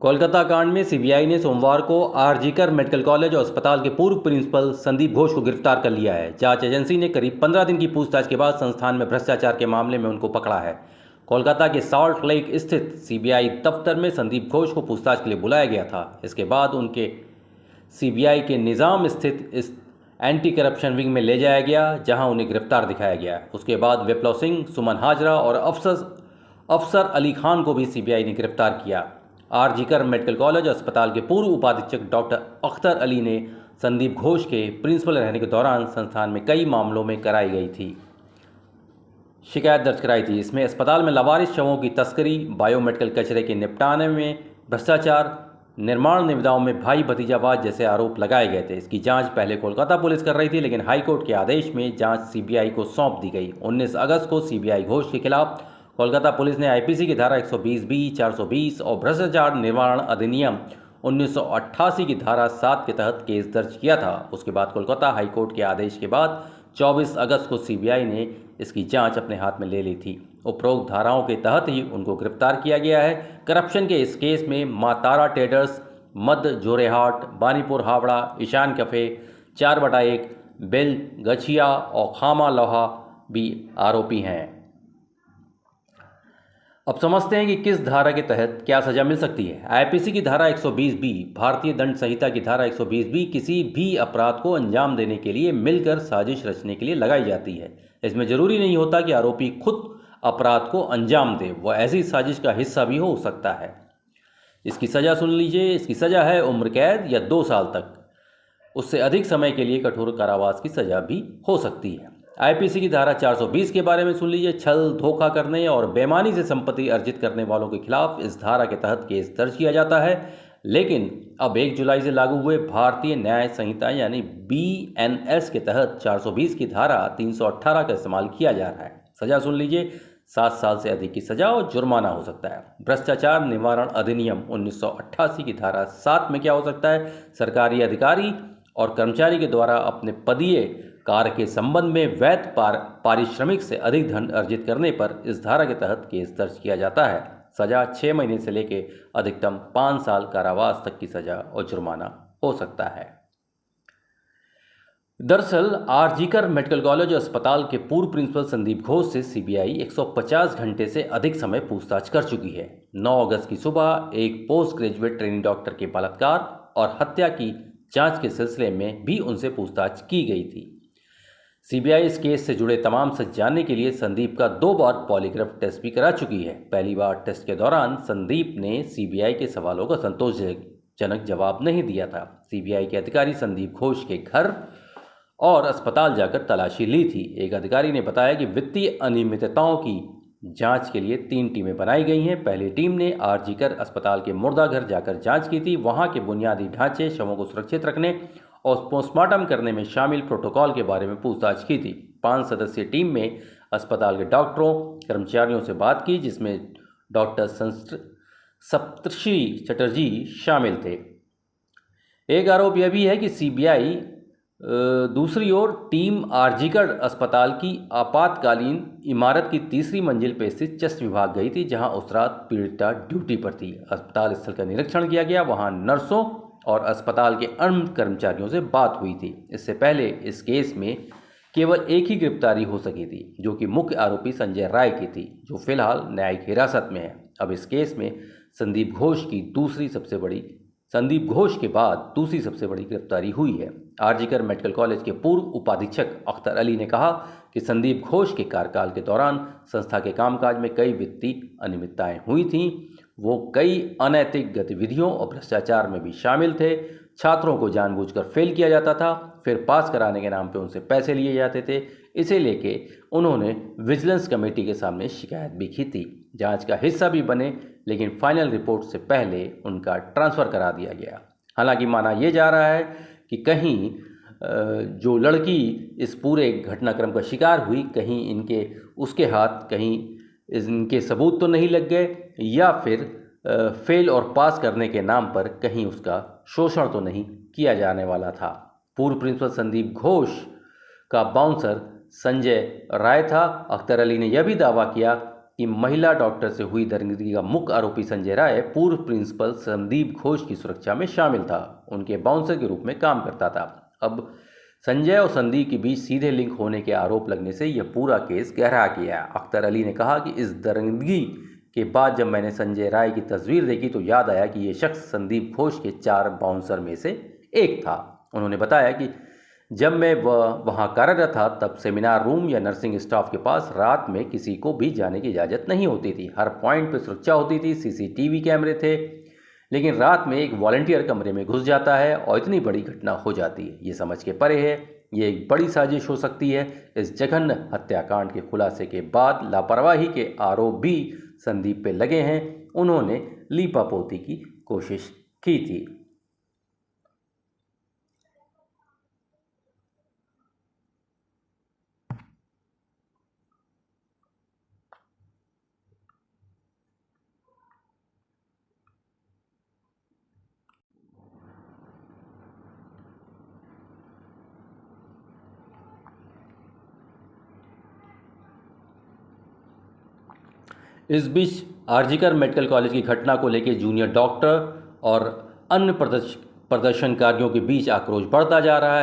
कोलकाता कांड में सीबीआई ने सोमवार को आरजीकर मेडिकल कॉलेज और अस्पताल के पूर्व प्रिंसिपल संदीप घोष को गिरफ्तार कर लिया है। जांच एजेंसी ने करीब 15 दिन की पूछताछ के बाद संस्थान में भ्रष्टाचार के मामले में उनको पकड़ा है। कोलकाता के सॉल्ट लेक स्थित सीबीआई दफ्तर में संदीप घोष को पूछताछ के लिए बुलाया गया था। इसके बाद उनके सीबीआई के निज़ाम स्थित इस एंटी करप्शन विंग में ले जाया गया, जहां उन्हें गिरफ्तार दिखाया गया। उसके बाद विप्लव सिंह, सुमन हाजरा और अफसर अली खान को भी सीबीआई ने गिरफ्तार किया। आरजीकर मेडिकल कॉलेज अस्पताल के पूर्व उपाधीक्षक डॉक्टर अख्तर अली ने संदीप घोष के प्रिंसिपल रहने के दौरान संस्थान में कई मामलों में शिकायत दर्ज कराई थी। इसमें अस्पताल में लावारिस शवों की तस्करी, बायोमेडिकल कचरे के निपटाने में भ्रष्टाचार, निर्माण निविदाओं में भाई भतीजावाद जैसे आरोप लगाए गए थे। इसकी जांच पहले कोलकाता पुलिस कर रही थी, लेकिन हाईकोर्ट के आदेश में जांच सीबीआई को सौंप दी गई। 19 अगस्त को सीबीआई घोष के खिलाफ कोलकाता पुलिस ने आईपीसी की धारा 120B, 420 और भ्रष्टाचार निवारण अधिनियम 1988 की धारा 7 के तहत केस दर्ज किया था। उसके बाद कोलकाता हाईकोर्ट के आदेश के बाद 24 अगस्त को सीबीआई ने इसकी जांच अपने हाथ में ले ली थी। उपरोक्त धाराओं के तहत ही उनको गिरफ्तार किया गया है। करप्शन के इस केस में मां तारा ट्रेडर्स, मध्य जोरेहाट, बानीपुर हावड़ा, ईशान कैफे, 4/1, बेल गछिया और खामा लोहा भी आरोपी हैं। अब समझते हैं कि किस धारा के तहत क्या सजा मिल सकती है। आईपीसी की धारा 120B, भारतीय दंड संहिता की धारा 120B किसी भी अपराध को अंजाम देने के लिए मिलकर साजिश रचने के लिए लगाई जाती है। इसमें जरूरी नहीं होता कि आरोपी खुद अपराध को अंजाम दे, वह ऐसी साजिश का हिस्सा भी हो सकता है। इसकी सजा सुन लीजिए। इसकी सजा है उम्र कैद या 2 साल तक। उससे अधिक समय के लिए कठोर कारावास की सजा भी हो सकती है। आईपीसी की धारा 420 के बारे में सुन लीजिए। छल, धोखा करने और बेईमानी से संपत्ति अर्जित करने वालों के खिलाफ इस धारा के तहत केस दर्ज किया जाता है, लेकिन अब 1 जुलाई से लागू हुए भारतीय न्याय संहिता यानी BNS के तहत 420 की धारा 318 का इस्तेमाल किया जा रहा है। सजा सुन लीजिए। 7 साल से अधिक की सजा और जुर्माना हो सकता है। भ्रष्टाचार निवारण अधिनियम 1988 की धारा 7 में क्या हो सकता है? सरकारी अधिकारी और कर्मचारी के द्वारा अपने पदीय कार्य के संबंध में वैध पारिश्रमिक से अधिक धन अर्जित करने पर इस धारा के तहत केस दर्ज किया जाता है। सजा 6 महीने से लेकर अधिकतम 5 साल कारावास तक की सजा और जुर्माना हो सकता है। दरअसल आरजीकर मेडिकल कॉलेज अस्पताल के पूर्व प्रिंसिपल संदीप घोष से सीबीआई 150 घंटे से अधिक समय पूछताछ कर चुकी है। 9 अगस्त की सुबह एक पोस्ट ग्रेजुएट ट्रेनिंग डॉक्टर के बलात्कार और हत्या की जांच के सिलसिले में भी उनसे पूछताछ की गई थी। सीबीआई इस केस से जुड़े तमाम सच जानने के लिए संदीप का 2 बार पॉलीग्राफ टेस्ट भी करा चुकी है। पहली बार टेस्ट के दौरान संदीप ने सीबीआई के सवालों का संतोषजनक जवाब नहीं दिया था। सीबीआई के अधिकारी संदीप घोष के घर और अस्पताल जाकर तलाशी ली थी। एक अधिकारी ने बताया कि वित्तीय अनियमितताओं की जांच के लिए 3 टीमें बनाई गई हैं। पहली टीम ने आरजीकर अस्पताल के मुर्दाघर जाकर जांच की थी। वहां के बुनियादी ढांचे, शवों को सुरक्षित रखने और पोस्टमार्टम करने में शामिल प्रोटोकॉल के बारे में पूछताछ की थी। 5 सदस्यीय टीम में अस्पताल के डॉक्टरों, कर्मचारियों से बात की, जिसमें डॉक्टर सप्तर्षि चटर्जी शामिल थे। एक आरोप यह भी है कि सीबीआई दूसरी ओर टीम आरजीकर अस्पताल की आपातकालीन इमारत की 3री मंजिल पर स्थित चेस्ट विभाग गई थी, जहां उस रात पीड़िता ड्यूटी पर थी। अस्पताल स्थल का निरीक्षण किया गया। वहां नर्सों और अस्पताल के अन्य कर्मचारियों से बात हुई थी। इससे पहले इस केस में केवल एक ही गिरफ्तारी हो सकी थी, जो कि मुख्य आरोपी संजय राय की थी, जो फिलहाल न्यायिक हिरासत में है। अब इस केस में संदीप घोष के बाद दूसरी सबसे बड़ी गिरफ्तारी हुई है। आरजीकर मेडिकल कॉलेज के पूर्व उपाधीक्षक अख्तर अली ने कहा कि संदीप घोष के कार्यकाल के दौरान संस्था के कामकाज में कई वित्तीय अनियमितताएं हुई थीं। वो कई अनैतिक गतिविधियों और भ्रष्टाचार में भी शामिल थे। छात्रों को जानबूझकर फेल किया जाता था, फिर पास कराने के नाम पे उनसे पैसे लिए जाते थे। इसे लेके उन्होंने विजिलेंस कमेटी के सामने शिकायत भी की थी। जांच का हिस्सा भी बने, लेकिन फाइनल रिपोर्ट से पहले उनका ट्रांसफ़र करा दिया गया। हालांकि माना यह जा रहा है कि कहीं जो लड़की इस पूरे घटनाक्रम का शिकार हुई, कहीं उसके हाथ कहीं इनके सबूत तो नहीं लग गए, या फिर फेल और पास करने के नाम पर कहीं उसका शोषण तो नहीं किया जाने वाला था। पूर्व प्रिंसिपल संदीप घोष का बाउंसर संजय राय था। अख्तर अली ने यह भी दावा किया कि महिला डॉक्टर से हुई दरिंदगी का मुख्य आरोपी संजय राय पूर्व प्रिंसिपल संदीप घोष की सुरक्षा में शामिल था, उनके बाउंसर के रूप में काम करता था। अब संजय और संदीप के बीच सीधे लिंक होने के आरोप लगने से यह पूरा केस गहरा गया। अख्तर अली ने कहा कि इस दरिंदगी के बाद जब मैंने संजय राय की तस्वीर देखी तो याद आया कि ये शख्स संदीप घोष के 4 बाउंसर में से एक था। उन्होंने बताया कि जब मैं वहाँ कार्यरत था तब सेमिनार रूम या नर्सिंग स्टाफ के पास रात में किसी को भी जाने की इजाज़त नहीं होती थी। हर पॉइंट पर सुरक्षा होती थी, सीसीटीवी कैमरे थे, लेकिन रात में एक वॉलंटियर कमरे में घुस जाता है और इतनी बड़ी घटना हो जाती है। ये समझ के परे है, ये एक बड़ी साजिश हो सकती है। इस जघन्य हत्याकांड के खुलासे के बाद लापरवाही के आरोप भी संदीप पे लगे हैं। उन्होंने लीपापोती की कोशिश की थी। इस बीच आरजीकर मेडिकल कॉलेज की घटना को लेकर जूनियर डॉक्टर और अन्य प्रदर्शनकारियों के बीच आक्रोश बढ़ता जा रहा है।